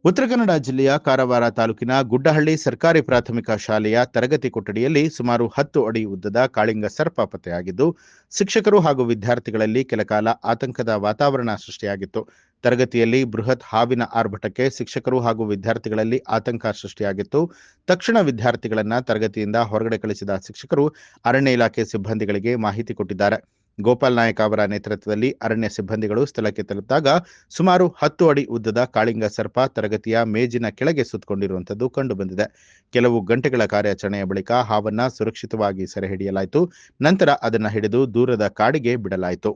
ಉತ್ತರ ಕನ್ನಡ ಜಿಲ್ಲೆಯ ಕಾರವಾರ ತಾಲೂಕಿನ ಗುಡ್ಡಹಳ್ಳಿ ಸರ್ಕಾರಿ ಪ್ರಾಥಮಿಕ ಶಾಲೆಯ ತರಗತಿ ಕೊಠಡಿಯಲ್ಲಿ ಸುಮಾರು 10 ಅಡಿ ಉದ್ದದ ಕಾಳಿಂಗ ಸರ್ಪ ಪತ್ತೆಯಾಗಿದ್ದು, ಶಿಕ್ಷಕರು ಹಾಗೂ ವಿದ್ಯಾರ್ಥಿಗಳಲ್ಲಿ ಕೆಲಕಾಲ ಆತಂಕದ ವಾತಾವರಣ ಸೃಷ್ಟಿಯಾಗಿತ್ತು. ತರಗತಿಯಲ್ಲಿ ಬೃಹತ್ ಹಾವಿನ ಆರ್ಭಟಕ್ಕೆ ಶಿಕ್ಷಕರು ಹಾಗೂ ವಿದ್ಯಾರ್ಥಿಗಳಲ್ಲಿ ಆತಂಕ ಸೃಷ್ಟಿಯಾಗಿತ್ತು. ತಕ್ಷಣ ವಿದ್ಯಾರ್ಥಿಗಳನ್ನ ತರಗತಿಯಿಂದ ಹೊರಗಡೆ ಕಳಿಸಿದ ಶಿಕ್ಷಕರು ಅರಣ್ಯ ಇಲಾಖೆ ಸಿಬ್ಬಂದಿಗಳಿಗೆ ಮಾಹಿತಿ ಕೊಟ್ಟಿದ್ದಾರೆ. ಗೋಪಾಲ್ ನಾಯಕ್ ಅವರ ನೇತೃತ್ವದಲ್ಲಿ ಅರಣ್ಯ ಸಿಬ್ಬಂದಿಗಳು ಸ್ಥಳಕ್ಕೆ ತಲುಪಿದಾಗ ಸುಮಾರು 10 ಅಡಿ ಉದ್ದದ ಕಾಳಿಂಗ ಸರ್ಪ ತರಗತಿಯ ಮೇಜಿನ ಕೆಳಗೆ ಸುತ್ತಕೊಂಡಿರುವಂಥದ್ದು ಕಂಡುಬಂದಿದೆ. ಕೆಲವು ಗಂಟೆಗಳ ಕಾರ್ಯಾಚರಣೆಯ ಬಳಿಕ ಹಾವನ್ನ ಸುರಕ್ಷಿತವಾಗಿ ಸೆರೆ ಹಿಡಿಯಲಾಯಿತು. ನಂತರ ಅದನ್ನು ಹಿಡಿದು ದೂರದ ಕಾಡಿಗೆ ಬಿಡಲಾಯಿತು.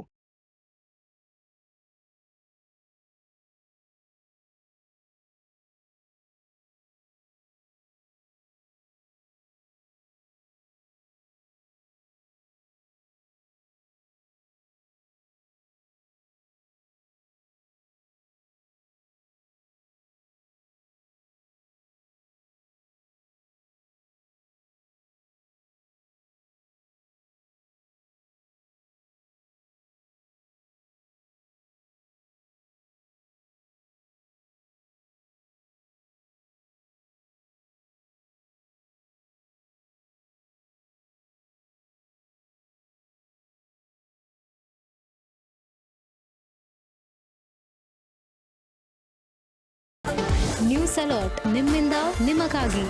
ನ್ಯೂಸ್ ಅಲರ್ಟ್ ನಿಮ್ಮಿಂದ ನಿಮಗಾಗಿ.